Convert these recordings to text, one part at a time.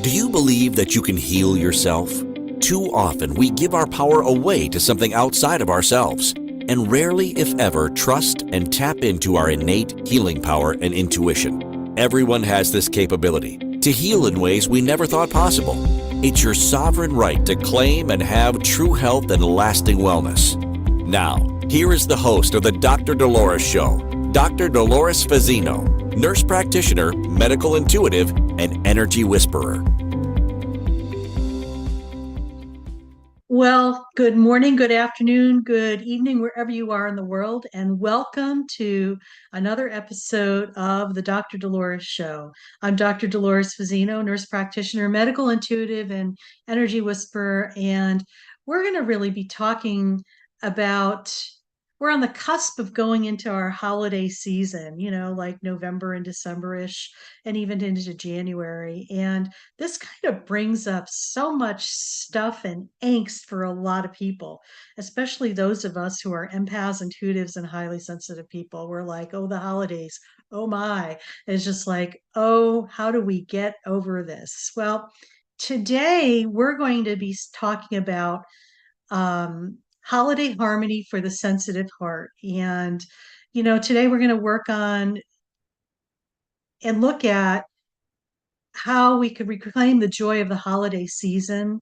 Do you believe that you can heal yourself? Too often we give our power away to something outside of ourselves, and rarely, if ever, trust and tap into our innate healing power and intuition. Everyone has this capability to heal in ways we never thought possible. It's your sovereign right to claim and have true health and lasting wellness. Now, here is the host of the Dr. Dolores Show, Dr. Dolores Fazzino, nurse practitioner, medical intuitive, and energy whisperer. Well, good morning, good afternoon, good evening, wherever you are in the world, and welcome to another episode of the Dr. Dolores Show. I'm Dr. Dolores Fazzino, nurse practitioner, medical intuitive, and energy whisperer, and we're going to really be talking about we're on the cusp of going into our holiday season, like November and December-ish, and even into January. And this kind of brings up so much stuff and angst for a lot of people, especially those of us who are empaths, intuitives, and highly sensitive people. We're like, oh, the holidays, oh my. It's just like, oh, how do we get over this? Well, today we're going to be talking about holiday harmony for the sensitive heart. And, today we're going to work on and look at how we could reclaim the joy of the holiday season,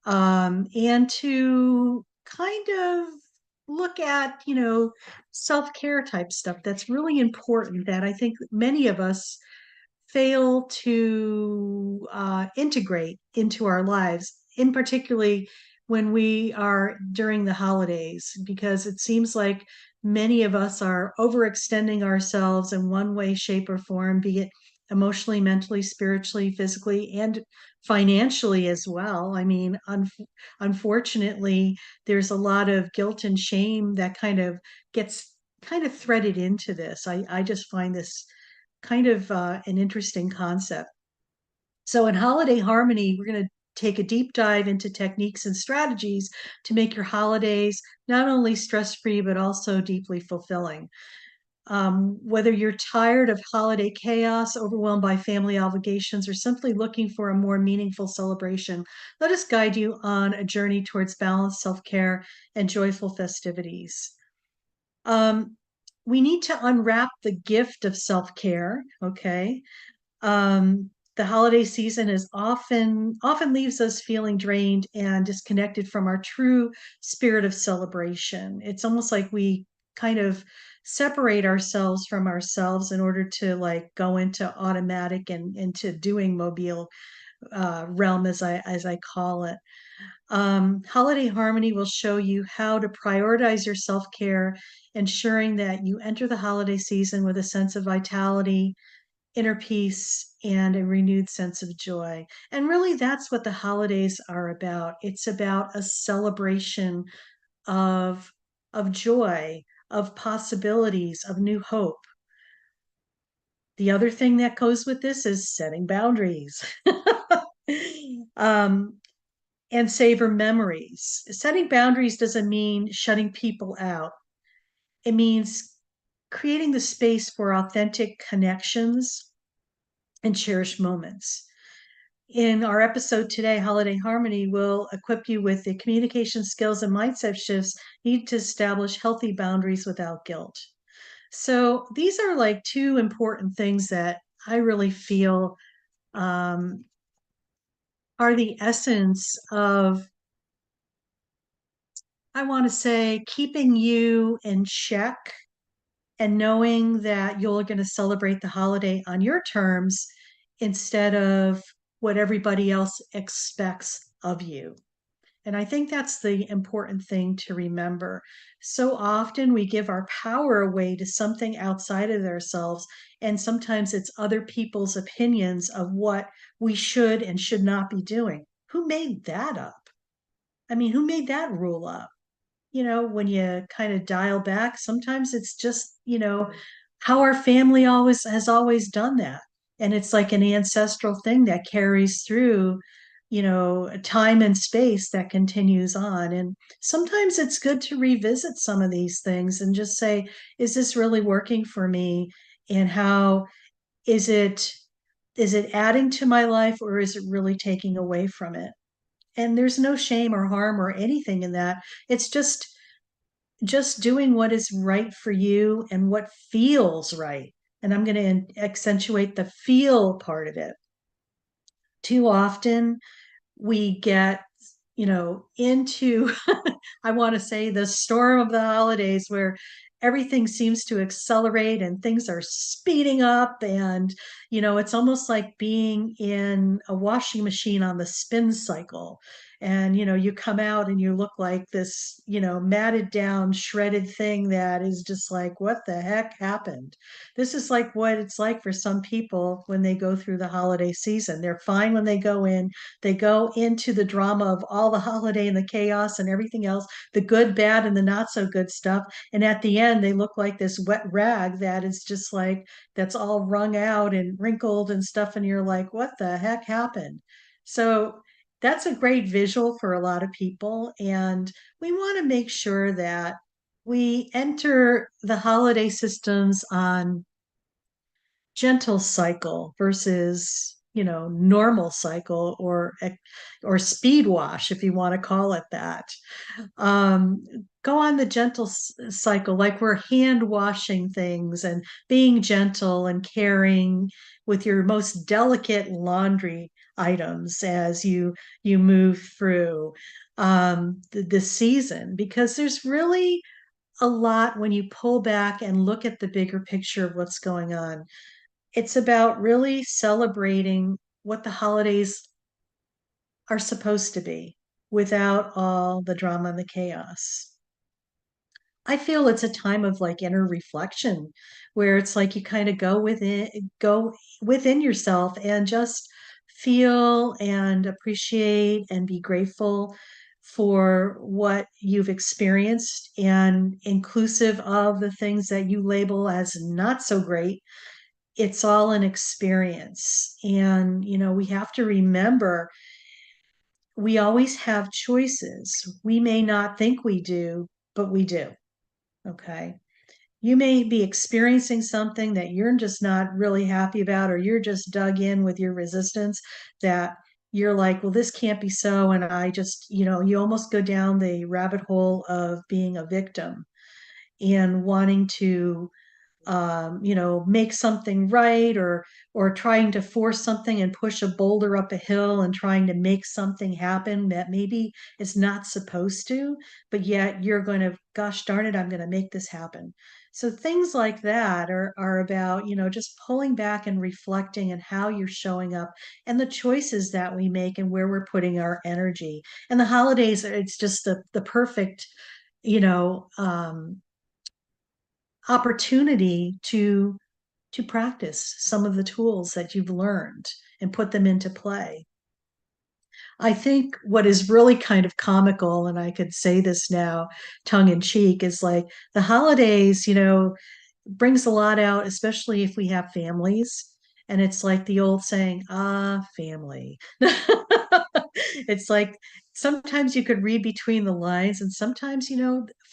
and to kind of look at, self-care type stuff that's really important that I think many of us fail to integrate into our lives, in particularly when we are during the holidays, because it seems like many of us are overextending ourselves in one way, shape, or form, be it emotionally, mentally, spiritually, physically, and financially as well. I mean, unfortunately, there's a lot of guilt and shame that kind of gets kind of threaded into this. I just find this kind of an interesting concept. So, in Holiday Harmony, we're going to take a deep dive into techniques and strategies to make your holidays not only stress free, but also deeply fulfilling. Whether you're tired of holiday chaos, overwhelmed by family obligations, or simply looking for a more meaningful celebration, let us guide you on a journey towards balanced self care and joyful festivities. Um, we need to unwrap the gift of self care. Okay. The holiday season is often leaves us feeling drained and disconnected from our true spirit of celebration. It's almost like we kind of separate ourselves from ourselves in order to like go into automatic and into doing mobile realm, as I call it. Holiday Harmony will show you how to prioritize your self care, ensuring that you enter the holiday season with a sense of vitality, inner peace, and a renewed sense of joy. And really, that's what the holidays are about. It's about a celebration of, of joy, of possibilities, of new hope. The other thing that goes with this is setting boundaries. um, and savor memories. Setting boundaries doesn't mean shutting people out. It means creating the space for authentic connections and cherished moments. In our episode today, Holiday Harmony will equip you with the communication skills and mindset shifts needed to establish healthy boundaries without guilt. So, these are like two important things that I really feel um, are the essence of, I want to say, keeping you in check and knowing that you're going to celebrate the holiday on your terms instead of what everybody else expects of you. And I think that's the important thing to remember. So often we give our power away to something outside of ourselves, and sometimes it's other people's opinions of what we should and should not be doing. Who made that up? I mean, who made that rule up? When you kind of dial back, sometimes it's just, how our family always has always done that. And it's like an ancestral thing that carries through, time and space that continues on. And sometimes it's good to revisit some of these things and just say, is this really working for me? And how is it Is it adding to my life or is it really taking away from it? And there's no shame or harm or anything in that. It's just doing what is right for you and what feels right. And I'm going to accentuate the feel part of it. Too often we get, into, I want to say, the storm of the holidays where everything seems to accelerate and things are speeding up. And, it's almost like being in a washing machine on the spin cycle. And, you come out and you look like this, matted down, shredded thing that is just like, what the heck happened? This is like what it's like for some people when they go through the holiday season. They're fine when they go in, they go into the drama of all the holiday and the chaos and everything else, the good, bad, and the not so good stuff. And at the end, they look like this wet rag that is just like, that's all wrung out and wrinkled and stuff. And you're like, what the heck happened? So that's a great visual for a lot of people. And we want to make sure that we enter the holiday systems on gentle cycle versus normal cycle or speed wash, if you want to call it that. um, Go on the gentle cycle, like we're hand washing things and being gentle and caring with your most delicate laundry items as you move through the season, because there's really a lot when you pull back and look at the bigger picture of what's going on. It's about really celebrating what the holidays are supposed to be without all the drama and the chaos. I feel it's a time of like inner reflection where it's like you kind of go within yourself and just feel and appreciate and be grateful for what you've experienced, and inclusive of the things that you label as not so great. It's all an experience. And, we have to remember we always have choices. We may not think we do, but we do. Okay. You may be experiencing something that you're just not really happy about, or you're just dug in with your resistance that you're like, well, this can't be so. And I just, you almost go down the rabbit hole of being a victim and wanting to make something right, or trying to force something and push a boulder up a hill and trying to make something happen that maybe is not supposed to, but yet you're going to, gosh darn it, I'm going to make this happen. So things like that are about, just pulling back and reflecting and how you're showing up and the choices that we make and where we're putting our energy. And the holidays, it's just the perfect, you know, um, opportunity to practice some of the tools that you've learned and put them into play. I think what is really kind of comical, and I could say this now tongue in cheek, is like the holidays, brings a lot out, especially if we have families. And it's like the old saying, family. It's like sometimes you could read between the lines, and sometimes,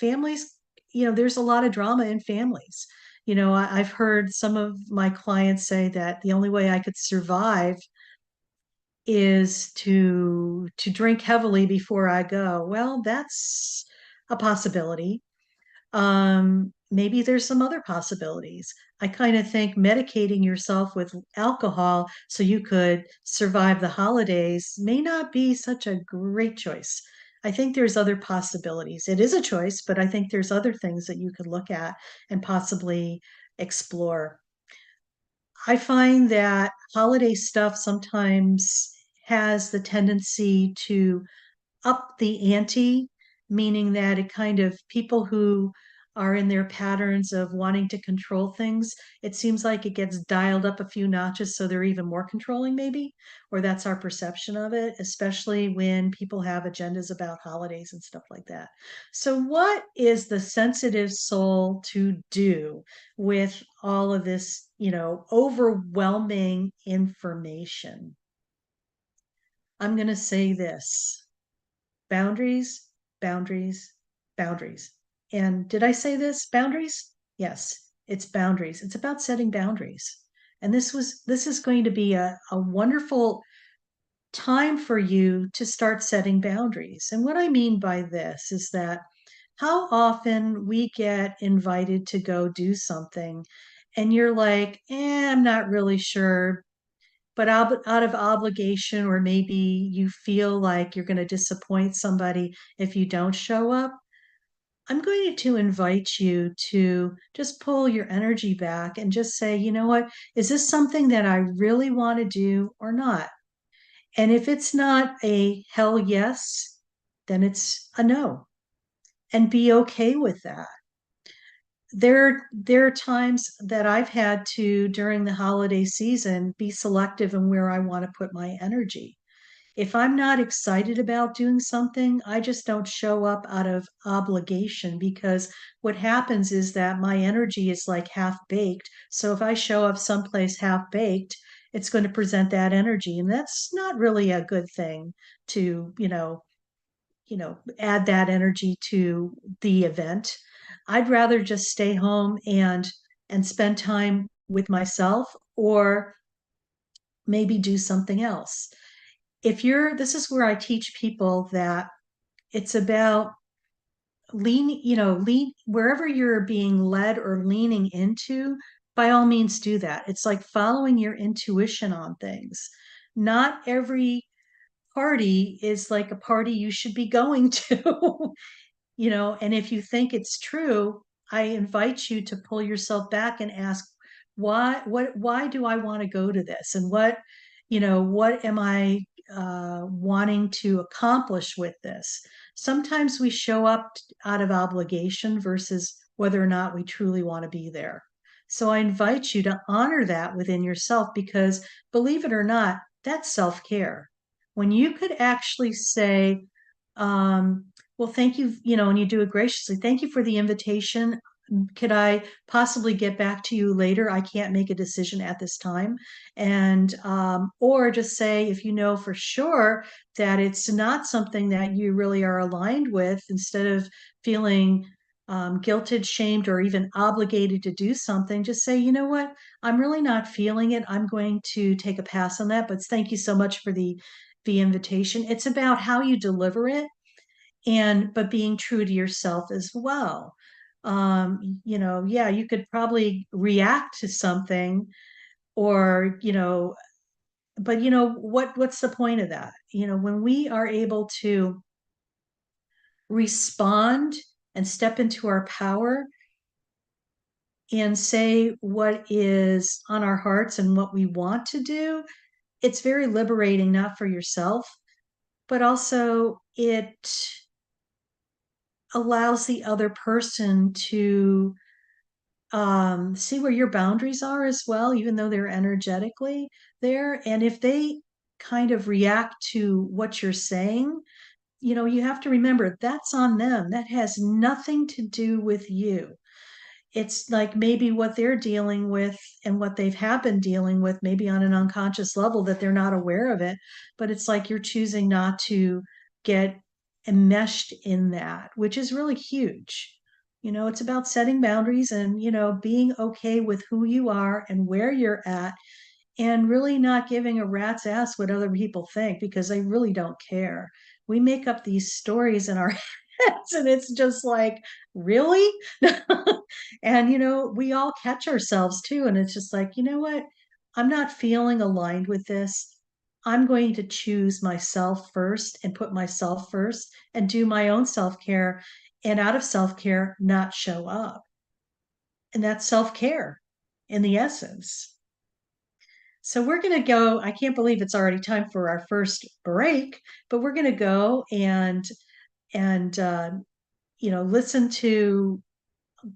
families, there's a lot of drama in families. I've heard some of my clients say that the only way I could survive is to drink heavily before I go. Well, that's a possibility. Maybe there's some other possibilities. I kind of think medicating yourself with alcohol so you could survive the holidays may not be such a great choice. I think there's other possibilities. It is a choice, but I think there's other things that you could look at and possibly explore. I find that holiday stuff sometimes has the tendency to up the ante, meaning that it kind of, people who are in their patterns of wanting to control things, it seems like it gets dialed up a few notches so they're even more controlling, maybe, or that's our perception of it, especially when people have agendas about holidays and stuff like that. So, what is the sensitive soul to do with all of this, overwhelming information? I'm going to say this: boundaries, boundaries, boundaries. And did I say this? Boundaries? Yes, it's boundaries. It's about setting boundaries. And this is going to be a wonderful time for you to start setting boundaries. And what I mean by this is that how often we get invited to go do something and you're like, I'm not really sure, but out of obligation, or maybe you feel like you're going to disappoint somebody if you don't show up. I'm going to invite you to just pull your energy back and just say, you know what, is this something that I really want to do or not? And if it's not a hell yes, then it's a no, and be okay with that. There are times that I've had to, during the holiday season, be selective in where I want to put my energy. If I'm not excited about doing something, I just don't show up out of obligation, because what happens is that my energy is like half baked. So if I show up someplace half baked, it's going to present that energy. And that's not really a good thing to, add that energy to the event. I'd rather just stay home and spend time with myself, or maybe do something else. If you're This is where I teach people that it's about lean wherever you're being led or leaning into, by all means do that. It's like following your intuition on things. Not every party is like a party you should be going to. And if you think it's true, I invite you to pull yourself back and ask, why do I want to go to this? And what am I wanting to accomplish with this? Sometimes we show up out of obligation versus whether or not we truly want to be there. So I invite you to honor that within yourself, because believe it or not, that's self-care. When you could actually say, well, thank you, and you do it graciously. Thank you for the invitation. Could I possibly get back to you later? I can't make a decision at this time. And, or just say, if you know for sure that it's not something that you really are aligned with, instead of feeling guilted, shamed, or even obligated to do something, just say, you know what, I'm really not feeling it. I'm going to take a pass on that. But thank you so much for the invitation. It's about how you deliver it, but being true to yourself as well. Yeah, you could probably react to something, or but what's the point of that? When we are able to respond and step into our power and say what is on our hearts and what we want to do, it's very liberating, not for yourself, but also it allows the other person to see where your boundaries are as well, even though they're energetically there. And if they kind of react to what you're saying, you have to remember that's on them. That has nothing to do with you. It's like maybe what they're dealing with and what have been dealing with, maybe on an unconscious level that they're not aware of it. But it's like you're choosing not to get enmeshed in that, which is really huge. It's about setting boundaries and, being okay with who you are and where you're at, and really not giving a rat's ass what other people think, because they really don't care. We make up these stories in our heads, and it's just like, really? And, we all catch ourselves too. And it's just like, you know what? I'm not feeling aligned with this. I'm going to choose myself first and put myself first and do my own self care. And out of self care, not show up. And that's self care in the essence. So we're going to go. I can't believe it's already time for our first break, but we're going to go and listen to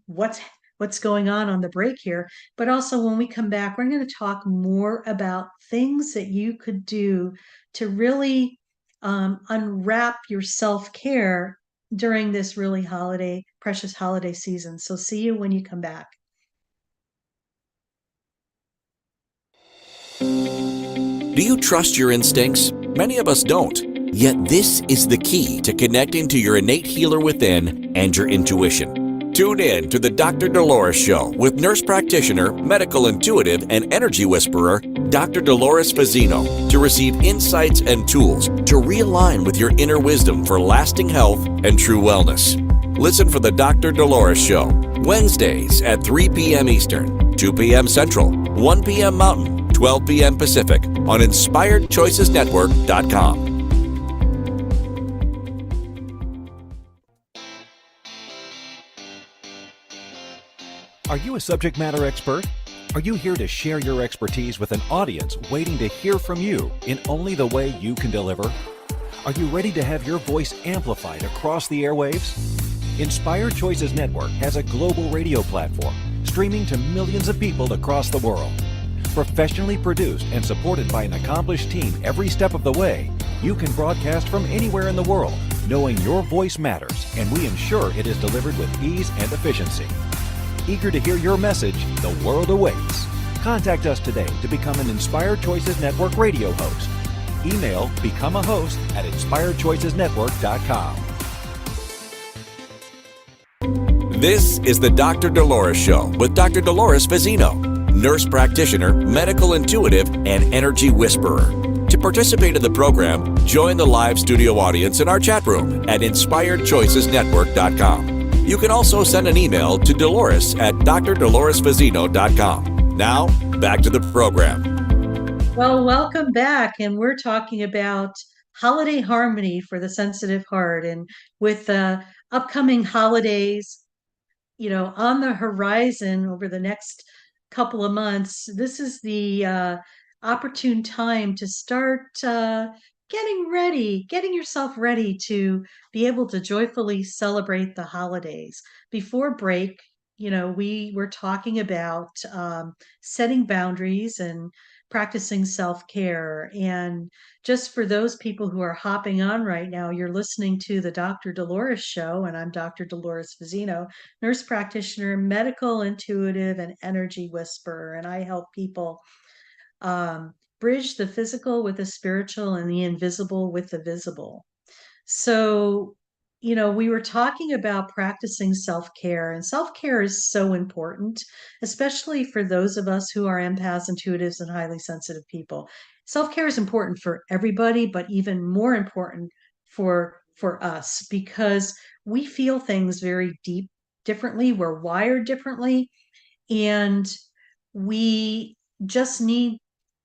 what's going on the break here. But also, when we come back, we're going to talk more about things that you could do to really unwrap your self-care during this really precious holiday season. So see you when you come back. Do you trust your instincts? Many of us don't. Yet this is the key to connecting to your innate healer within and your intuition. Tune in to the Dr. Dolores Show with nurse practitioner, medical intuitive, and energy whisperer, Dr. Dolores Fazzino, to receive insights and tools to realign with your inner wisdom for lasting health and true wellness. Listen for the Dr. Dolores Show, Wednesdays at 3 p.m. Eastern, 2 p.m. Central, 1 p.m. Mountain, 12 p.m. Pacific on InspiredChoicesNetwork.com. Are you a subject matter expert? Are you here to share your expertise with an audience waiting to hear from you in only the way you can deliver? Are you ready to have your voice amplified across the airwaves? Inspired Choices Network has a global radio platform streaming to millions of people across the world. Professionally produced and supported by an accomplished team every step of the way, you can broadcast from anywhere in the world, knowing your voice matters, and we ensure it is delivered with ease and efficiency. Eager to hear your message, the world awaits. Contact us today to become an Inspired Choices Network radio host. Email become a host at inspiredchoicesnetwork.com. This is the Dr. Dolores Show with Dr. Dolores Fazzino, nurse practitioner, medical intuitive, and energy whisperer. To participate in the program, join the live studio audience in our chat room at inspiredchoicesnetwork.com. You can also send an email to Dolores at drdoloresfazzino.com. Now, back to the program. Well, welcome back. And we're talking about holiday harmony for the sensitive heart. And with the upcoming holidays, on the horizon over the next couple of months, this is the opportune time to start getting yourself ready to be able to joyfully celebrate the holidays. Before break, we were talking about setting boundaries and practicing self-care. And just for those people who are hopping on right now, you're listening to the Dr. Dolores Show, and I'm Dr. Dolores Fazzino, nurse practitioner, medical intuitive, and energy whisperer. And I help people bridge the physical with the spiritual and the invisible with the visible. So, we were talking about practicing self-care, and self-care is so important, especially for those of us who are empaths, intuitives, and highly sensitive people. Self-care is important for everybody, but even more important for us because we feel things very differently. We're wired differently, and we just need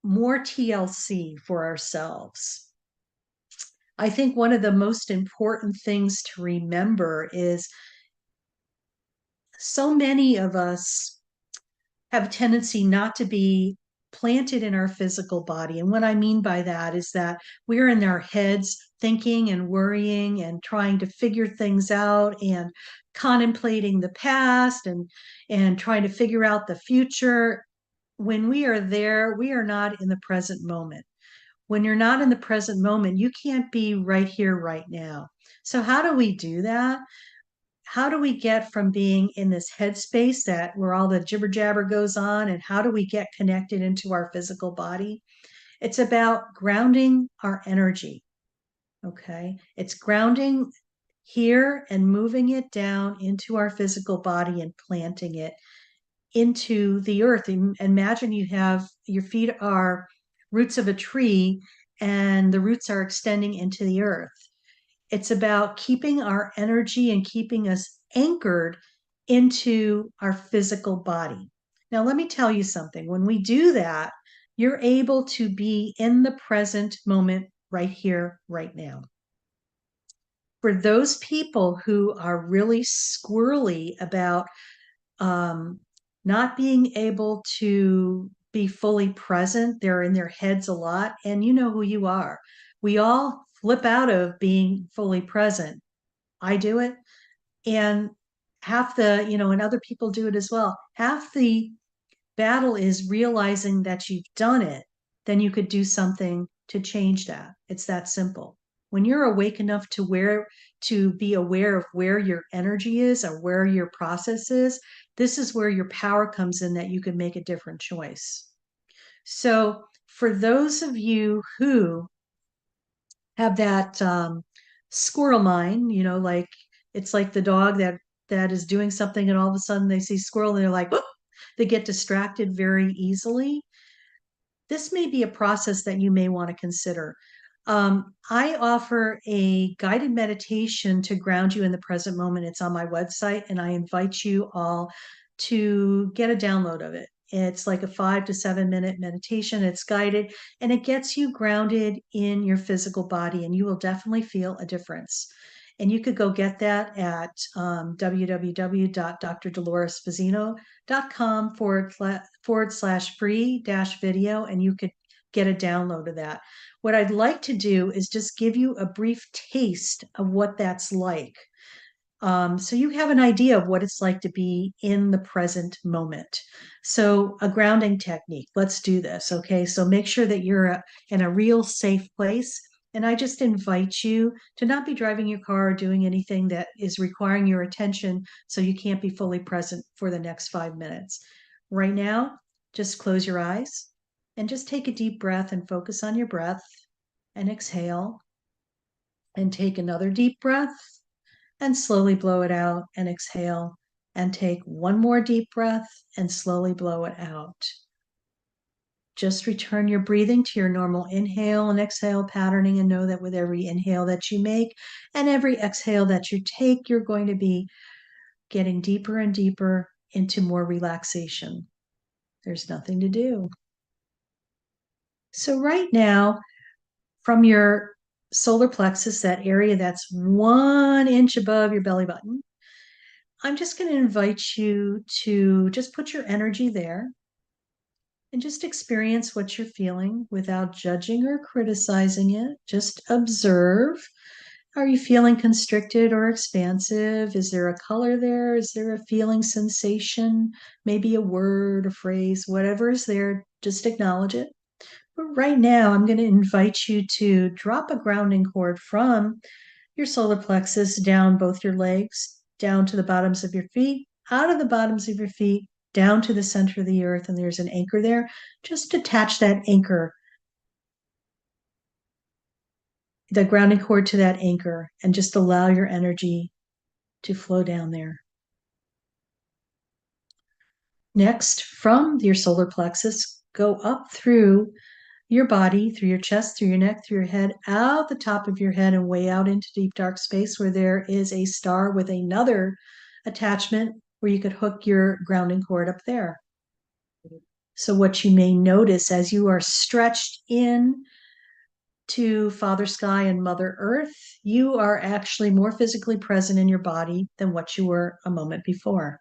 more TLC for ourselves. I think one of the most important things to remember is so many of us have a tendency not to be planted in our physical body. And what I mean by that is that we're in our heads thinking and worrying and trying to figure things out and contemplating the past and trying to figure out the future. When we are there, we are not in the present moment. When you're not in the present moment, you can't be right here, right now. So, how do we do that? How do we get from being in this headspace that where all the jibber jabber goes on, and how do we get connected into our physical body? It's about grounding our energy. Okay. It's grounding here and moving it down into our physical body and planting it into the earth. Imagine you have your feet are roots of a tree and the roots are extending into the earth. It's about keeping our energy and keeping us anchored into our physical body. Now, let me tell you something. When we do that, you're able to be in the present moment right here, right now. For those people who are really squirrely about not being able to be fully present. They're in their heads a lot, and you know who you are. We all flip out of being fully present. I do it, and and other people do it as well. Half the battle is realizing that you've done it, then you could do something to change that. It's that simple. When you're awake enough to be aware of where your energy is or where your process is, this is where your power comes in that you can make a different choice. So for those of you who have that squirrel mind, like it's like the dog that that is doing something and all of a sudden they see squirrel and they're like, "Whoop," they get distracted very easily. This may be a process that you may want to consider. I offer a guided meditation to ground you in the present moment. It's on my website, and I invite you all to get a download of it. It's like a 5 to 7 minute meditation. It's guided and it gets you grounded in your physical body, and you will definitely feel a difference. And you could go get that at www.drdoloresfazino.com / free dash video, and you could get a download of that. What I'd like to do is just give you a brief taste of what that's like. So you have an idea of what it's like to be in the present moment. So a grounding technique, let's do this. Okay. So make sure that you're in a real safe place. And I just invite you to not be driving your car or doing anything that is requiring your attention so you can't be fully present for the next 5 minutes. Right now, just close your eyes and just take a deep breath and focus on your breath and exhale and take another deep breath and slowly blow it out and exhale and take one more deep breath and slowly blow it out. Just return your breathing to your normal inhale and exhale patterning, and know that with every inhale that you make and every exhale that you take, you're going to be getting deeper and deeper into more relaxation. There's nothing to do. So right now, from your solar plexus, that area that's 1 inch above your belly button, I'm just going to invite you to just put your energy there and just experience what you're feeling without judging or criticizing it. Just observe. Are you feeling constricted or expansive? Is there a color there? Is there a feeling sensation? Maybe a word, a phrase, whatever is there, just acknowledge it. But right now, I'm going to invite you to drop a grounding cord from your solar plexus down both your legs, down to the bottoms of your feet, out of the bottoms of your feet, down to the center of the earth, and there's an anchor there. Just attach that anchor, the grounding cord to that anchor, and just allow your energy to flow down there. Next, from your solar plexus, go up through your body, through your chest, through your neck, through your head, out the top of your head, and way out into deep dark space where there is a star with another attachment where you could hook your grounding cord up there. So what you may notice as you are stretched in to Father Sky and Mother Earth, you are actually more physically present in your body than what you were a moment before.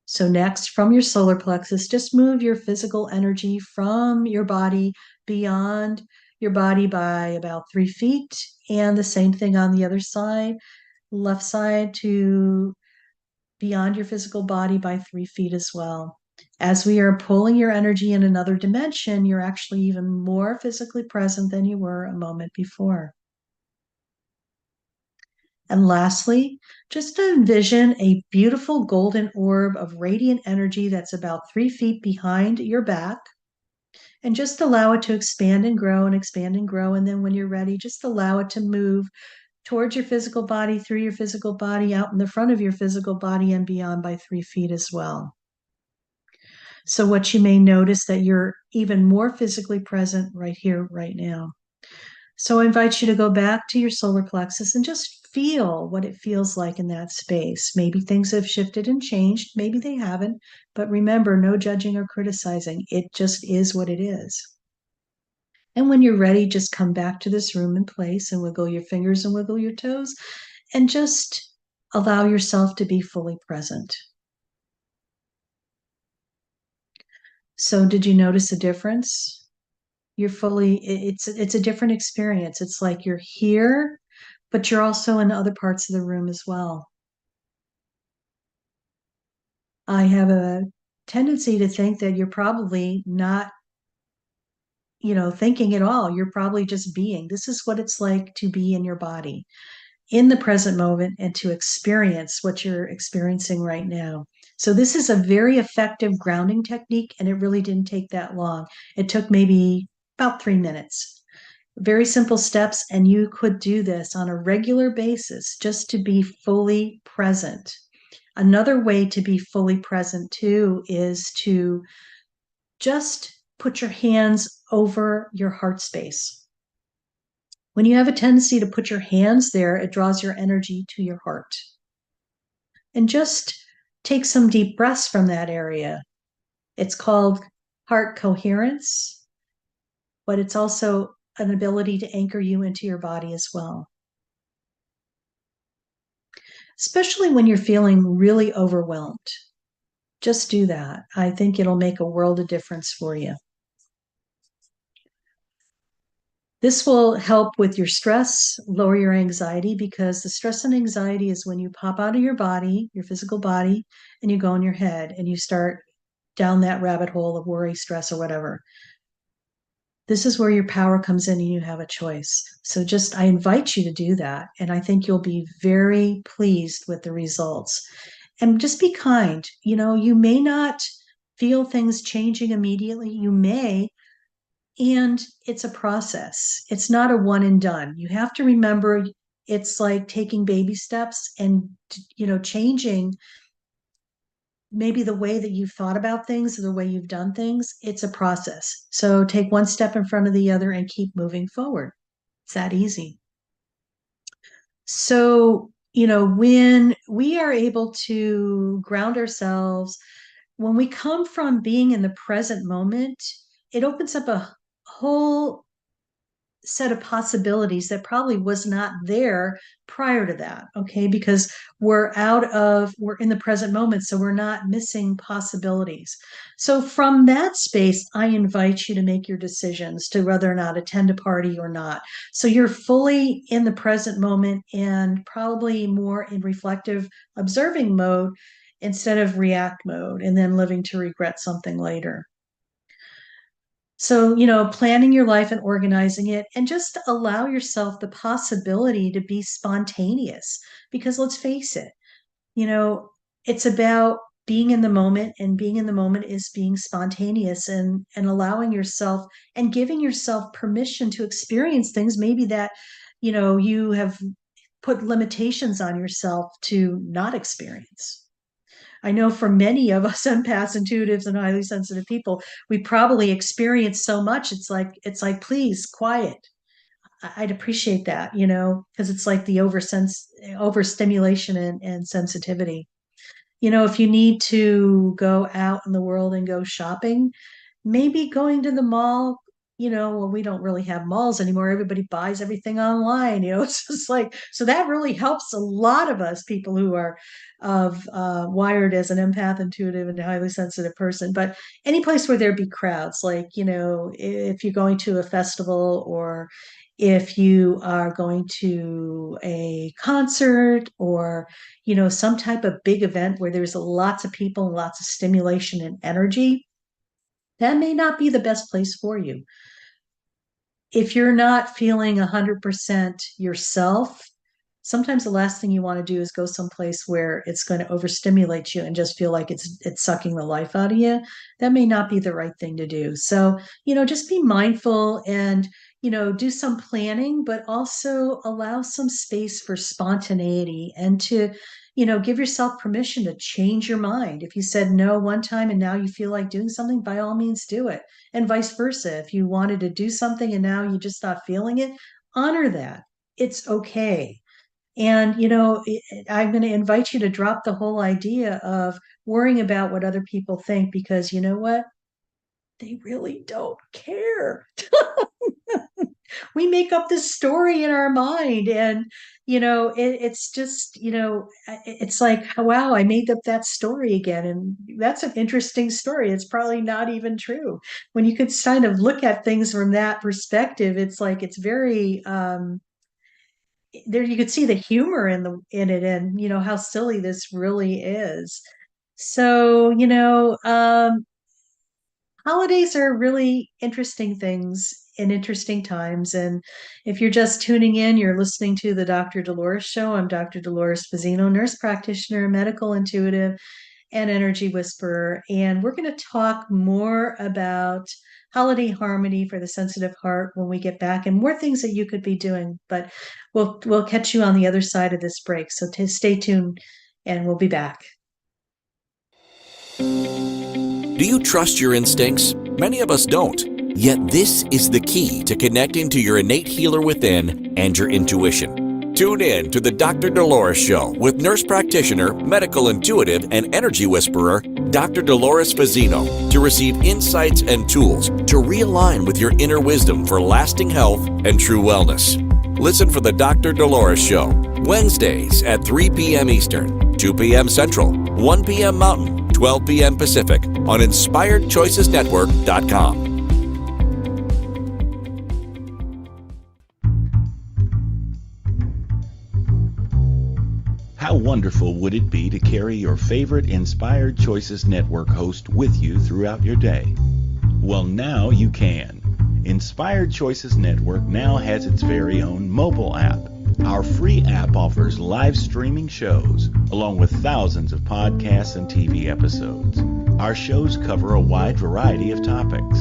So next, from your solar plexus, just move your physical energy from your body beyond your body by about 3 feet, and the same thing on the other side, left side to beyond your physical body by 3 feet as well. As we are pulling your energy in another dimension, you're actually even more physically present than you were a moment before. And lastly, just envision a beautiful golden orb of radiant energy that's about 3 feet behind your back. And just allow it to expand and grow and expand and grow. And then when you're ready, just allow it to move towards your physical body, through your physical body, out in the front of your physical body, and beyond by 3 feet as well. So what you may notice that you're even more physically present right here, right now. So I invite you to go back to your solar plexus and just feel what it feels like in that space. Maybe things have shifted and changed. Maybe they haven't. But remember, no judging or criticizing. It just is what it is. And when you're ready, just come back to this room and place and wiggle your fingers and wiggle your toes and just allow yourself to be fully present. So did you notice a difference? You're fully, it's a different experience. It's like you're here, but you're also in other parts of the room as well. I have a tendency to think that you're probably not, thinking at all. You're probably just being. This is what it's like to be in your body in the present moment and to experience what you're experiencing right now. So this is a very effective grounding technique, and it really didn't take that long. It took maybe about 3 minutes. Very simple steps, and you could do this on a regular basis just to be fully present. Another way to be fully present too is to just put your hands over your heart space. When you have a tendency to put your hands there, it draws your energy to your heart. And just take some deep breaths from that area. It's called heart coherence, but it's also an ability to anchor you into your body as well. Especially when you're feeling really overwhelmed. Just do that. I think it'll make a world of difference for you. This will help with your stress, lower your anxiety, because the stress and anxiety is when you pop out of your body, your physical body, and you go in your head and you start down that rabbit hole of worry, stress, or whatever. This is where your power comes in and you have a choice. So just, I invite you to do that. And I think you'll be very pleased with the results. And just be kind. You know, you may not feel things changing immediately. You may, and it's a process. It's not a one and done. You have to remember it's like taking baby steps and, changing maybe the way that you've thought about things or the way you've done things. It's a process. So take one step in front of the other and keep moving forward. It's that easy. So, when we are able to ground ourselves, when we come from being in the present moment, it opens up a whole set of possibilities that probably was not there prior to that. Okay. Because we're in the present moment. So we're not missing possibilities. So from that space, I invite you to make your decisions to whether or not attend a party or not. So you're fully in the present moment and probably more in reflective observing mode instead of react mode and then living to regret something later. So, planning your life and organizing it, and just allow yourself the possibility to be spontaneous. Because let's face it, it's about being in the moment, and being in the moment is being spontaneous and allowing yourself and giving yourself permission to experience things maybe that, you have put limitations on yourself to not experience. I know for many of us empaths, intuitives, and highly sensitive people, we probably experience so much. It's like, please, quiet. I'd appreciate that, because it's like the overstimulation and sensitivity. If you need to go out in the world and go shopping, maybe going to the mall, well, we don't really have malls anymore. Everybody buys everything online, it's just like, so that really helps a lot of us people who are wired as an empath, intuitive, and highly sensitive person. But any place where there be crowds, like, if you're going to a festival, or if you are going to a concert, or, some type of big event where there's lots of people and lots of stimulation and energy, that may not be the best place for you. If you're not feeling 100% yourself, sometimes the last thing you want to do is go someplace where it's going to overstimulate you and just feel like it's sucking the life out of you. That may not be the right thing to do. So, just be mindful and, do some planning, but also allow some space for spontaneity and to, give yourself permission to change your mind. If you said no one time and now you feel like doing something, by all means do it. And vice versa. If you wanted to do something and now you just not feeling it, honor that. It's okay. And, I'm going to invite you to drop the whole idea of worrying about what other people think, because you know what? They really don't care. We make up this story in our mind, and, it's just, it's like, wow, I made up that story again. And that's an interesting story. It's probably not even true. When you could kind of look at things from that perspective, it's like, it's very, there you could see the humor in it, and how silly this really is. So, holidays are really interesting things in interesting times. And if you're just tuning in, you're listening to the Dr. Dolores Show. I'm Dr. Dolores Fazzino, nurse practitioner, medical intuitive, and energy whisperer. And we're going to talk more about holiday harmony for the sensitive heart when we get back, and more things that you could be doing. But we'll catch you on the other side of this break. So stay tuned, and we'll be back. Do you trust your instincts? Many of us don't. Yet this is the key to connecting to your innate healer within and your intuition. Tune in to the Dr. Dolores Show with nurse practitioner, medical intuitive, and energy whisperer, Dr. Dolores Fazzino, to receive insights and tools to realign with your inner wisdom for lasting health and true wellness. Listen for the Dr. Dolores Show, Wednesdays at 3 p.m. Eastern, 2 p.m. Central, 1 p.m. Mountain, 12 p.m. Pacific on InspiredChoicesNetwork.com. How wonderful would it be to carry your favorite Inspired Choices Network host with you throughout your day? Well, now you can. Inspired Choices Network now has its very own mobile app. Our free app offers live streaming shows, along with thousands of podcasts and TV episodes. Our shows cover a wide variety of topics.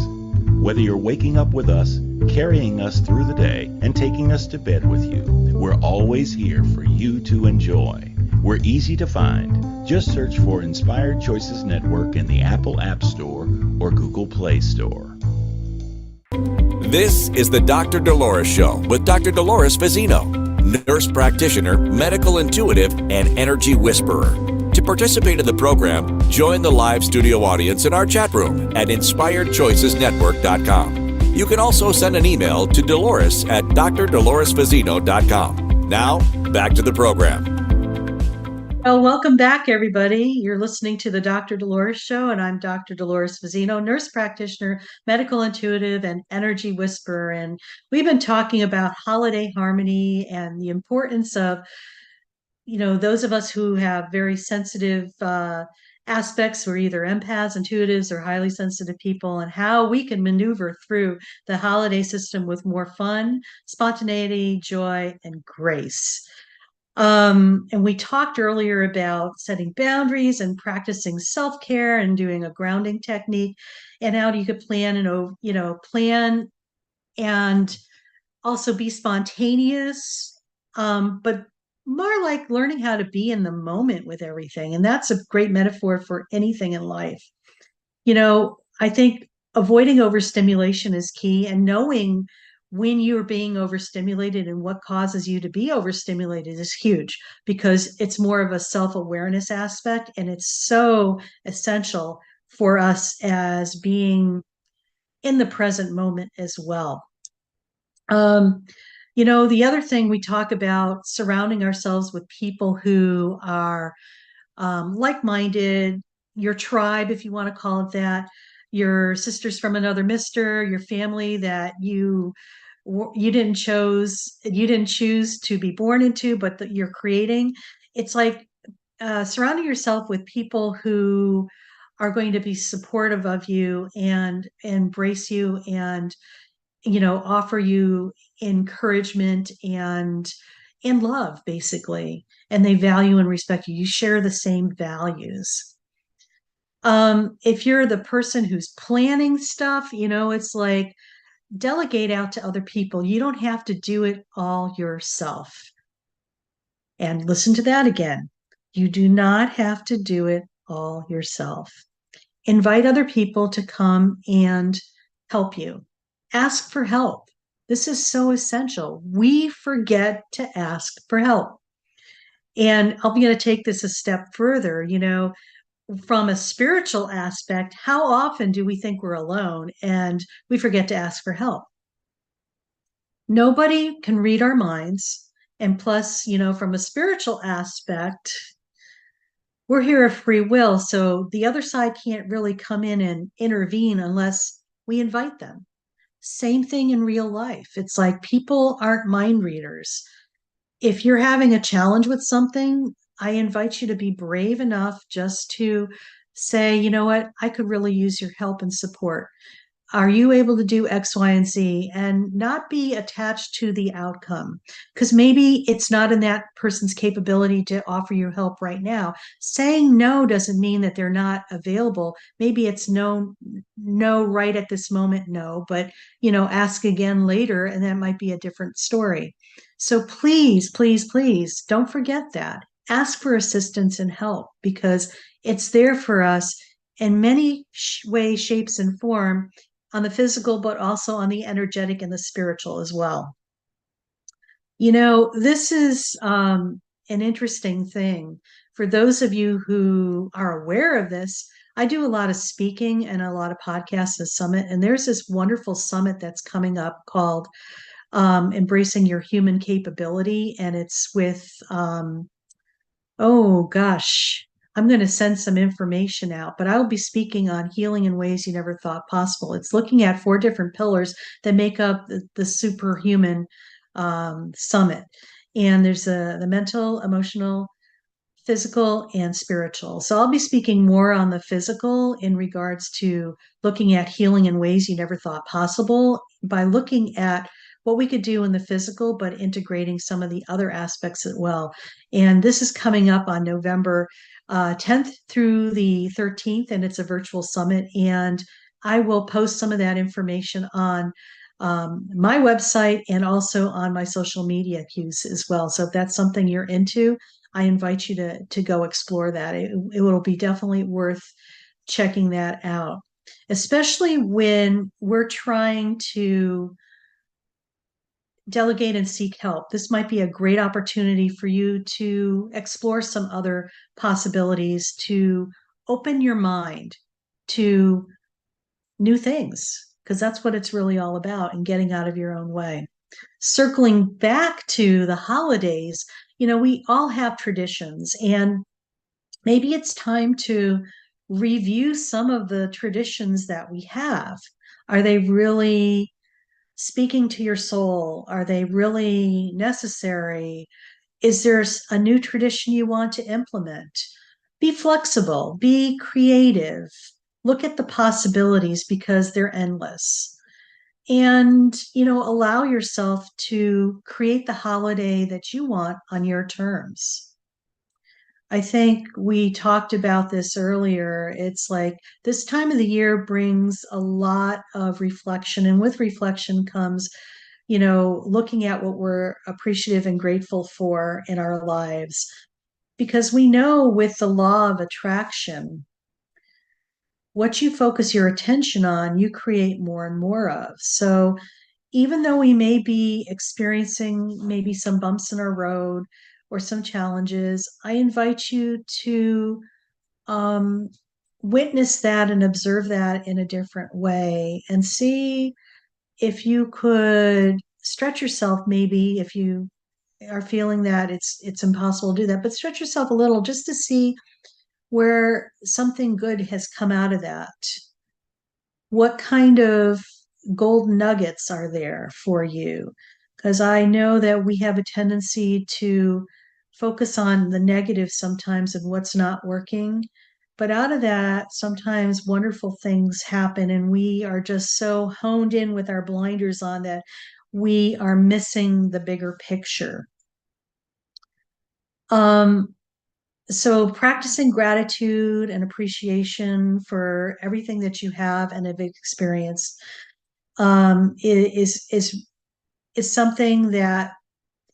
Whether you're waking up with us, carrying us through the day, and taking us to bed with you, we're always here for you to enjoy. We're easy to find. Just search for Inspired Choices Network in the Apple App Store or Google Play Store. This is the Dr. Dolores Show with Dr. Dolores Fazzino, nurse practitioner, medical intuitive, and energy whisperer. To participate in the program, join the live studio audience in our chat room at InspiredChoicesNetwork.com. You can also send an email to Dolores at drdoloresfazzino.com. Now, back to the program. Well, welcome back, everybody. You're listening to the Dr. Dolores Show, and I'm Dr. Dolores Fazzino, nurse practitioner, medical intuitive, and energy whisperer. And we've been talking about holiday harmony and the importance of, those of us who have very sensitive aspects. We're either empaths, intuitives, or highly sensitive people, and how we can maneuver through the holiday system with more fun, spontaneity, joy, and grace. And we talked earlier about setting boundaries and practicing self-care and doing a grounding technique, and how you could plan and also be spontaneous, but more like learning how to be in the moment with everything. And that's a great metaphor for anything in life. I think avoiding overstimulation is key, and knowing when you're being overstimulated and what causes you to be overstimulated is huge, because it's more of a self-awareness aspect, and it's so essential for us as being in the present moment as well. The other thing we talk about, surrounding ourselves with people who are like-minded, your tribe, if you want to call it that, your sisters from another mister, your family that you didn't choose to be born into, but that you're creating. It's like surrounding yourself with people who are going to be supportive of you and embrace you and offer you encouragement and love, basically, and they value and respect you. You share the same values. If you're the person who's planning stuff, it's like, delegate out to other people. You don't have to do it all yourself. And listen to that again. You do not have to do it all yourself. Invite other people to come and help you. Ask for help. This is so essential. We forget to ask for help. And I'm going to take this a step further. From a spiritual aspect, how often do we think we're alone and we forget to ask for help? Nobody can read our minds. And plus, from a spiritual aspect, we're here of free will. So the other side can't really come in and intervene unless we invite them. Same thing in real life. It's like people aren't mind readers. If you're having a challenge with something, I invite you to be brave enough just to say, you know what, I could really use your help and support. Are you able to do X, Y, and Z, and not be attached to the outcome? Because maybe it's not in that person's capability to offer you help right now. Saying no doesn't mean that they're not available. Maybe it's no, no, right at this moment, no, but ask again later, and that might be a different story. So please, please, please don't forget that. Ask for assistance and help because it's there for us in many ways, shapes, and form on the physical, but also on the energetic and the spiritual as well. This is an interesting thing. For those of you who are aware of this, I do a lot of speaking and a lot of podcasts at Summit, and there's this wonderful summit that's coming up called Embracing Your Human Capability, and it's with, oh gosh, I'm going to send some information out, but I'll be speaking on healing in ways you never thought possible. It's looking at 4 different pillars that make up the superhuman summit. And there's the mental, emotional, physical, and spiritual. So I'll be speaking more on the physical in regards to looking at healing in ways you never thought possible by looking at what we could do in the physical, but integrating some of the other aspects as well. And this is coming up on November 10th through the 13th, and it's a virtual summit. And I will post some of that information on my website and also on my social media cues as well. So if that's something you're into, I invite you to go explore that. It will be definitely worth checking that out, especially when we're trying to delegate and seek help. This might be a great opportunity for you to explore some other possibilities, to open your mind to new things, because that's what it's really all about, and getting out of your own way. Circling back to the holidays, we all have traditions, and maybe it's time to review some of the traditions that we have. Are they really speaking to your soul? Are they really necessary? Is there a new tradition you want to implement? Be flexible, be creative, look at the possibilities because they're endless. And, allow yourself to create the holiday that you want on your terms. I think we talked about this earlier. It's like this time of the year brings a lot of reflection, and with reflection comes, looking at what we're appreciative and grateful for in our lives. Because we know with the law of attraction, what you focus your attention on, you create more and more of. So even though we may be experiencing maybe some bumps in our road or some challenges, I invite you to um, witness that and observe that in a different way and see if you could stretch yourself. Maybe if you are feeling that it's impossible to do that, but stretch yourself a little just to see where something good has come out of that. What kind of gold nuggets are there for you? Because I know that we have a tendency to focus on the negative sometimes of what's not working. But out of that, sometimes wonderful things happen, and we are just so honed in with our blinders on that we are missing the bigger picture. So practicing gratitude and appreciation for everything that you have and have experienced is something that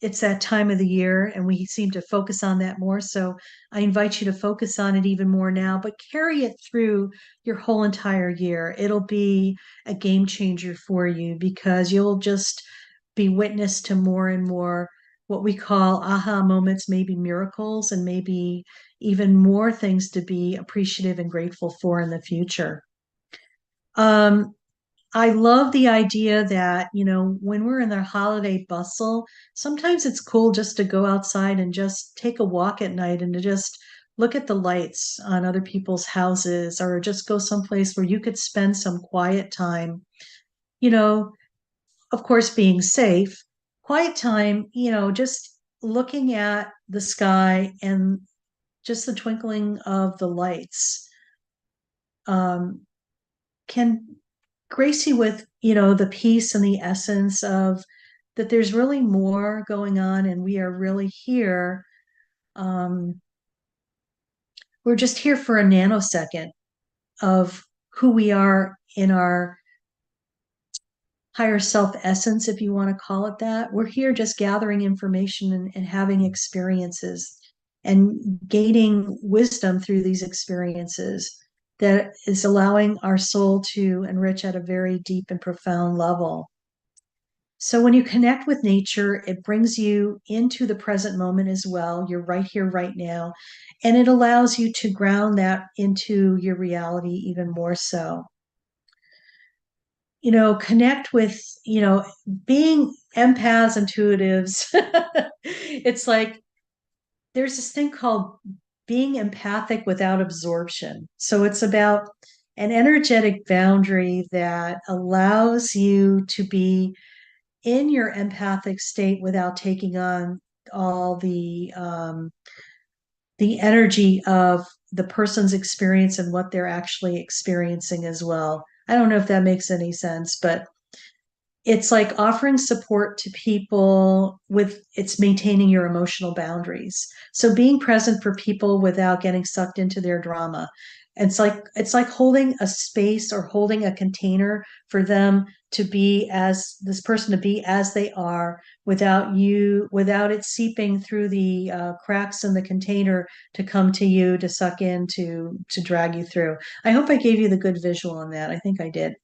it's that time of the year, and we seem to focus on that more. So I invite you to focus on it even more now, but carry it through your whole entire year. It'll be a game changer for you because you'll just be witness to more and more what we call aha moments, maybe miracles, and maybe even more things to be appreciative and grateful for in the future. I love the idea that, when we're in the holiday bustle, sometimes it's cool just to go outside and just take a walk at night and to just look at the lights on other people's houses, or just go someplace where you could spend some quiet time, you know, of course, being safe, quiet time, just looking at the sky and just the twinkling of the lights can grace you with, the peace and the essence of that there's really more going on and we are really here. Um, we're just here for a nanosecond of who we are in our higher self essence, if you want to call it that. We're here just gathering information and having experiences and gaining wisdom through these experiences that is allowing our soul to enrich at a very deep and profound level. So when you connect with nature, it brings you into the present moment as well. You're right here, right now. And it allows you to ground that into your reality even more so. Connect with, being empaths, intuitives. It's like there's this thing called being empathic without absorption. So it's about an energetic boundary that allows you to be in your empathic state without taking on all the energy of the person's experience and what they're actually experiencing as well. I don't know if that makes any sense, but it's like offering support to people with it's maintaining your emotional boundaries. So being present for people without getting sucked into their drama. It's like holding a space or holding a container for them to be as this person to be as they are without it seeping through the cracks in the container to come to you to suck in to drag you through. I hope I gave you the good visual on that. I think I did.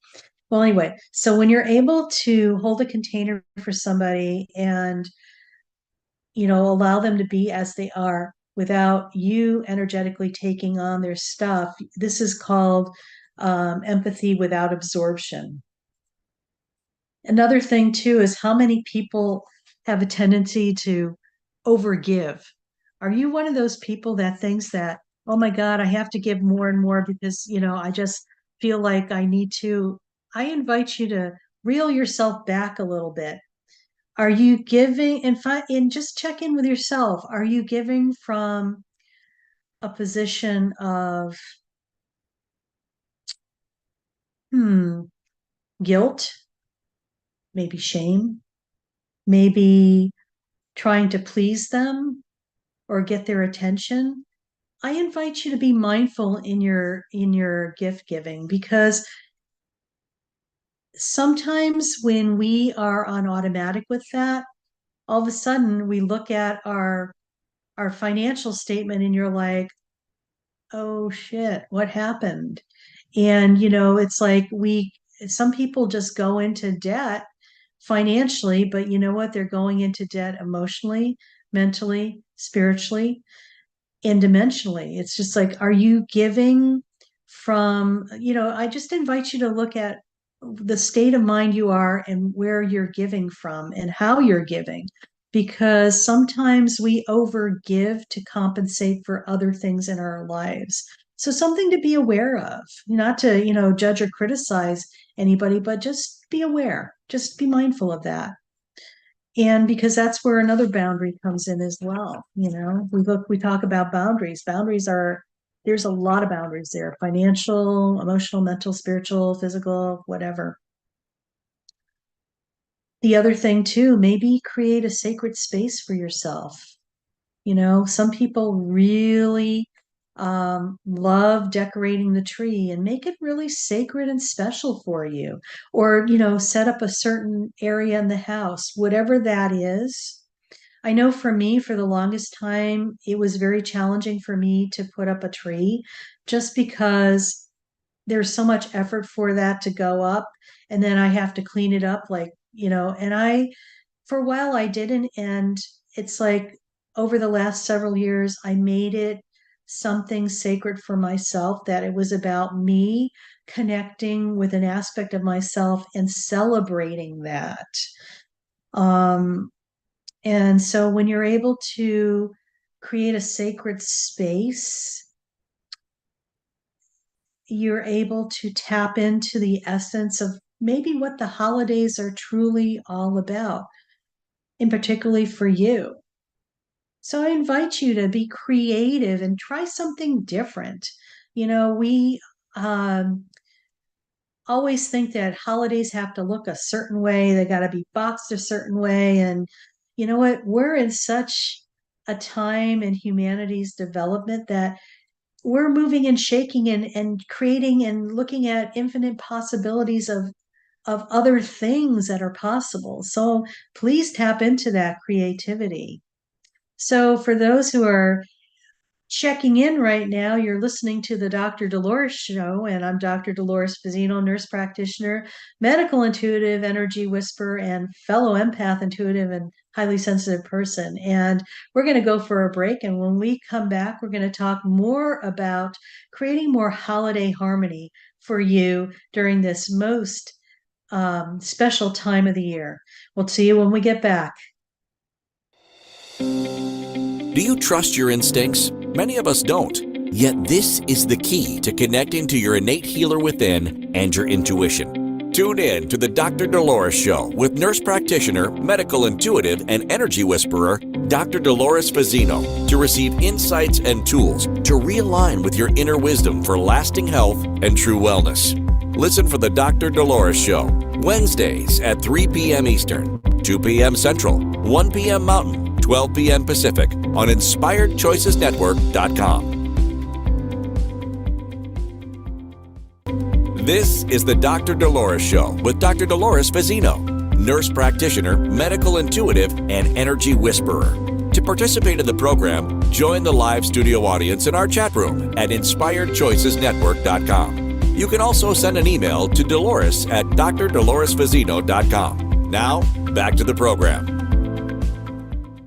Well, anyway, so when you're able to hold a container for somebody and, allow them to be as they are without you energetically taking on their stuff, this is called empathy without absorption. Another thing, too, is how many people have a tendency to overgive. Are you one of those people that thinks that, oh my God, I have to give more and more because, I just feel like I need to? I invite you to reel yourself back a little bit. Are you giving and just check in with yourself? Are you giving from a position of guilt, maybe shame, maybe trying to please them or get their attention? I invite you to be mindful in your gift giving, because sometimes when we are on automatic with that, all of a sudden we look at our financial statement and you're like, oh shit, what happened? And it's like some people just go into debt financially, but you know what? They're going into debt emotionally, mentally, spiritually, and dimensionally. It's just like, are you giving from, I just invite you to look at the state of mind you are and where you're giving from and how you're giving. Because sometimes we overgive to compensate for other things in our lives. So something to be aware of, not to, judge or criticize anybody, but just be aware, just be mindful of that. And because that's where another boundary comes in as well. We talk about boundaries. There's a lot of boundaries there: financial, emotional, mental, spiritual, physical, whatever. The other thing too, maybe create a sacred space for yourself. Some people really love decorating the tree and make it really sacred and special for you. Or, set up a certain area in the house, whatever that is. I know for me, for the longest time, it was very challenging for me to put up a tree just because there's so much effort for that to go up. And then I have to clean it up, for a while I didn't. And it's like over the last several years, I made it something sacred for myself, that it was about me connecting with an aspect of myself and celebrating that. Um, and so when you're able to create a sacred space, you're able to tap into the essence of maybe what the holidays are truly all about, and particularly for you. So I invite you to be creative and try something different. We um, always think that holidays have to look a certain way, they got to be boxed a certain way. And you know what? We're in such a time in humanity's development that we're moving and shaking and creating and looking at infinite possibilities of other things that are possible. So please tap into that creativity. So for those who are checking in right now, you're listening to the Dr. Dolores Show, and I'm Dr. Dolores Fazzino, nurse practitioner, medical intuitive, energy whisperer, and fellow empath, intuitive, and highly sensitive person. And we're going to go for a break. And when we come back, we're going to talk more about creating more holiday harmony for you during this most special time of the year. We'll see you when we get back. Do you trust your instincts? Many of us don't. Yet this is the key to connecting to your innate healer within and your intuition. Tune in to the Dr. Dolores Show with nurse practitioner, medical intuitive, and energy whisperer, Dr. Dolores Fazzino, to receive insights and tools to realign with your inner wisdom for lasting health and true wellness. Listen for the Dr. Dolores Show, Wednesdays at 3 p.m. Eastern, 2 p.m. Central, 1 p.m. Mountain, 12 p.m. Pacific on InspiredChoicesNetwork.com. This is the Dr. Dolores Show with Dr. Dolores Fazzino, nurse practitioner, medical intuitive, and energy whisperer. To participate in the program, join the live studio audience in our chat room at InspiredChoicesNetwork.com. You can also send an email to Dolores at drdoloresfazzino.com. Now, back to the program.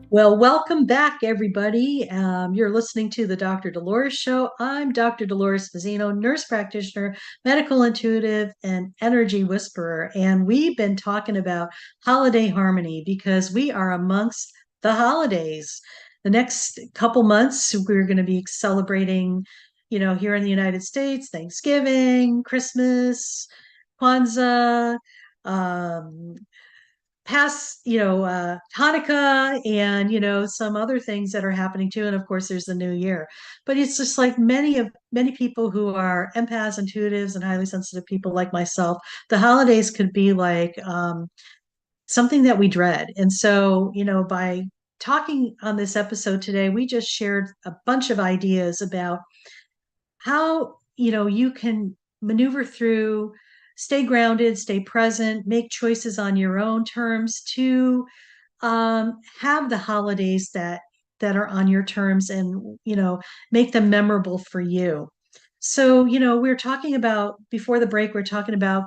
Well, welcome back, everybody. You're listening to the Dr. Dolores Show. I'm Dr. Dolores Fazzino, nurse practitioner, medical intuitive, and energy whisperer. And we've been talking about holiday harmony because we are amongst the holidays. The next couple months, we're going to be celebrating, here in the United States, Thanksgiving, Christmas, Kwanzaa, past Hanukkah, and some other things that are happening too. And of course there's the new year. But it's just like many people who are empaths, intuitives, and highly sensitive people like myself, the holidays could be like something that we dread. And so by talking on this episode today, we just shared a bunch of ideas about how you can maneuver through, stay grounded, stay present, make choices on your own terms to have the holidays that are on your terms, and make them memorable for you. So we were talking about, before the break, we're talking about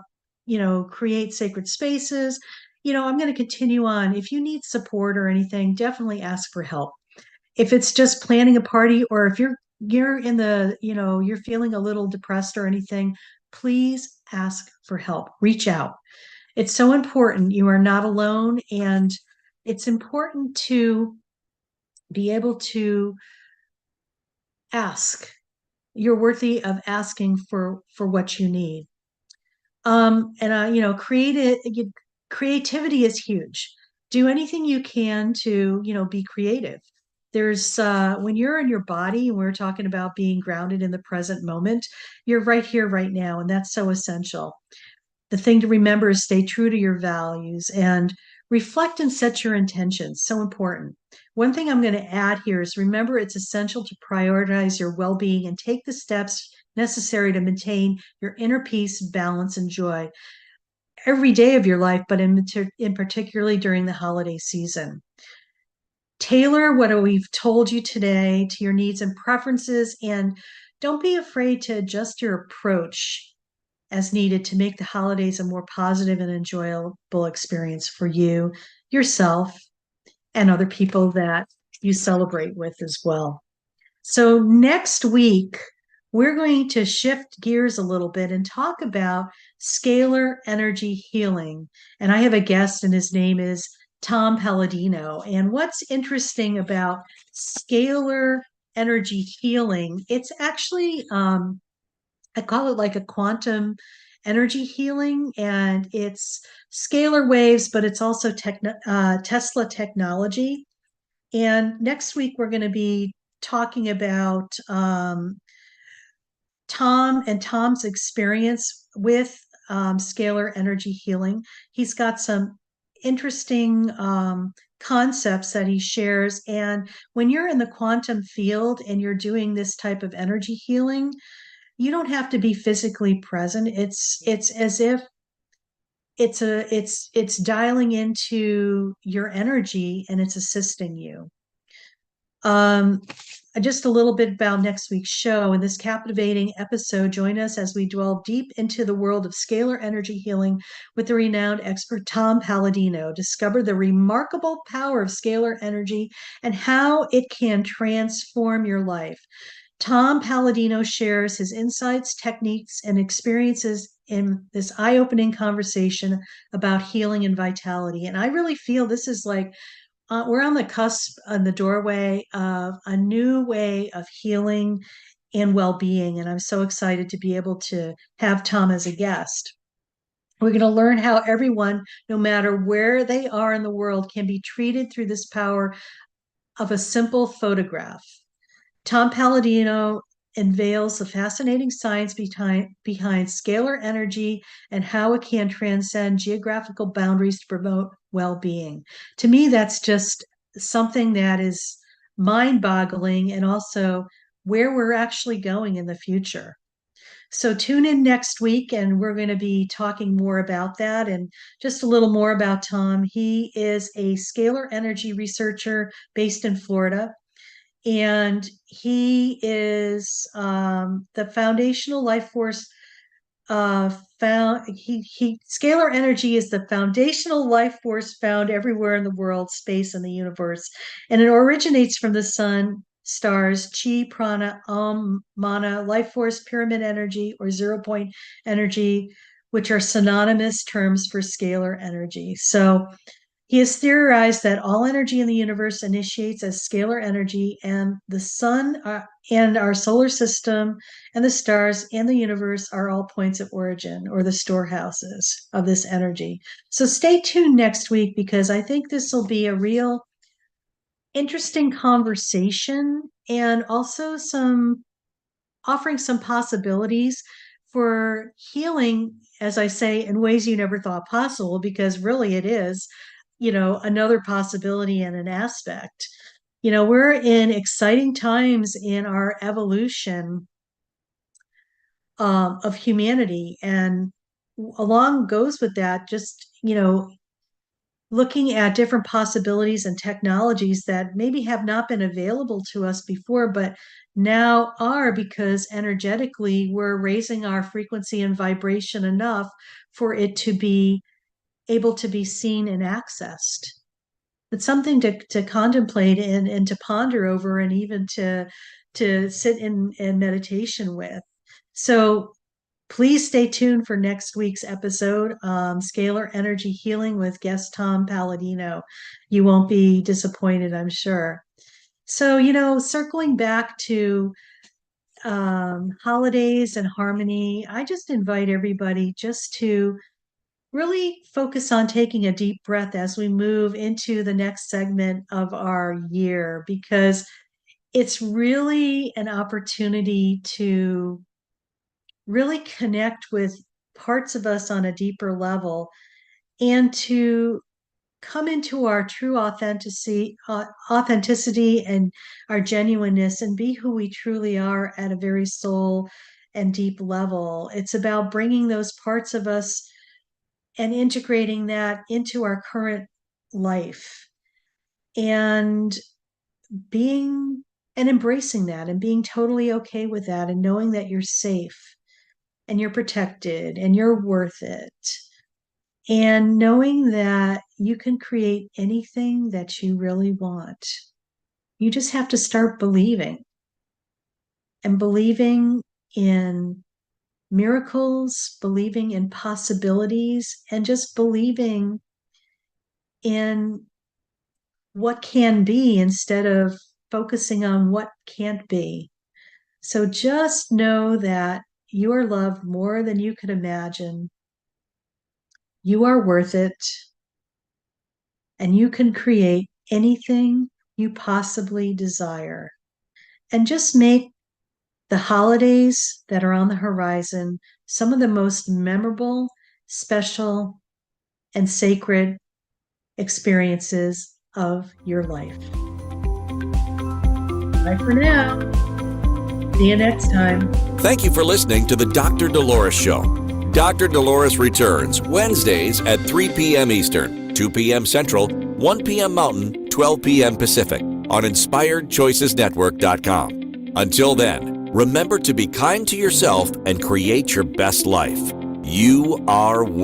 create sacred spaces. I'm going to continue on. If you need support or anything, definitely ask for help. If it's just planning a party, or if you're in the you're feeling a little depressed or anything, please ask for help. Reach out. It's so important. You are not alone, and it's important to be able to ask. You're worthy of asking for what you need. And creativity is huge. Do anything you can to be creative. There's when you're in your body, and we're talking about being grounded in the present moment, you're right here right now, and that's so essential. The thing to remember is stay true to your values and reflect and set your intentions. So important. One thing I'm going to add here is remember it's essential to prioritize your well-being and take the steps necessary to maintain your inner peace, balance, and joy every day of your life, but in particularly during the holiday season. Tailor what we've told you today to your needs and preferences, and don't be afraid to adjust your approach as needed to make the holidays a more positive and enjoyable experience for you, yourself, and other people that you celebrate with as well. So next week, we're going to shift gears a little bit and talk about scalar energy healing. And I have a guest, and his name is Tom Palladino. And what's interesting about scalar energy healing, it's actually, I call it like a quantum energy healing, and it's scalar waves, but it's also Tesla technology. And next week, we're going to be talking about Tom and Tom's experience with scalar energy healing. He's got some interesting concepts that he shares. And when you're in the quantum field and you're doing this type of energy healing, you don't have to be physically present. It's as if it's dialing into your energy and it's assisting you. Um, just a little bit about next week's show. In this captivating episode, join us as we delve deep into the world of scalar energy healing with the renowned expert Tom Palladino. Discover the remarkable power of scalar energy and how it can transform your life. Tom Palladino shares his insights, techniques, and experiences in this eye opening conversation about healing and vitality. And I really feel this is like we're on the cusp, on the doorway of a new way of healing and well being. And I'm so excited to be able to have Tom as a guest. We're going to learn how everyone, no matter where they are in the world, can be treated through this power of a simple photograph. Tom Palladino unveils the fascinating science behind scalar energy and how it can transcend geographical boundaries to promote well-being. To me, that's just something that is mind-boggling and also where we're actually going in the future. So tune in next week and we're going to be talking more about that and just a little more about Tom. He is a scalar energy researcher based in Florida. And he is the foundational life force scalar energy is the foundational life force found everywhere in the world, space, and the universe. And it originates from the sun, stars, chi, prana, mana, life force, pyramid energy, or 0 point energy, which are synonymous terms for scalar energy. So he has theorized that all energy in the universe initiates as scalar energy, and the sun and our solar system and the stars and the universe are all points of origin or the storehouses of this energy. So stay tuned next week because I think this will be a real interesting conversation and also some offering some possibilities for healing, as I say, in ways you never thought possible, because really it is, another possibility and an aspect. We're in exciting times in our evolution of humanity. And along goes with that, just, looking at different possibilities and technologies that maybe have not been available to us before, but now are because energetically we're raising our frequency and vibration enough for it to be able to be seen and accessed. It's something to contemplate and to ponder over and even to sit in meditation with. So please stay tuned for next week's episode, Scalar Energy Healing with guest Tom Palladino. You won't be disappointed, I'm sure. So, circling back to holidays and harmony, I just invite everybody just to really focus on taking a deep breath as we move into the next segment of our year, because it's really an opportunity to really connect with parts of us on a deeper level and to come into our true authenticity and our genuineness and be who we truly are at a very soul and deep level. It's about bringing those parts of us and integrating that into our current life and being and embracing that and being totally okay with that and knowing that you're safe and you're protected and you're worth it. And knowing that you can create anything that you really want. You just have to start believing and believing in miracles, believing in possibilities, and just believing in what can be instead of focusing on what can't be. So just know that you are loved more than you could imagine. You are worth it. And you can create anything you possibly desire. And just make the holidays that are on the horizon some of the most memorable special and sacred experiences of your life. Bye for now. See you next time. Thank you for listening to the Dr. Dolores Show. Dr. Dolores returns Wednesdays at 3 p.m. Eastern, 2 p.m. Central, 1 p.m. Mountain, 12 p.m. Pacific on InspiredChoicesNetwork.com. Until then, remember to be kind to yourself and create your best life. You are worth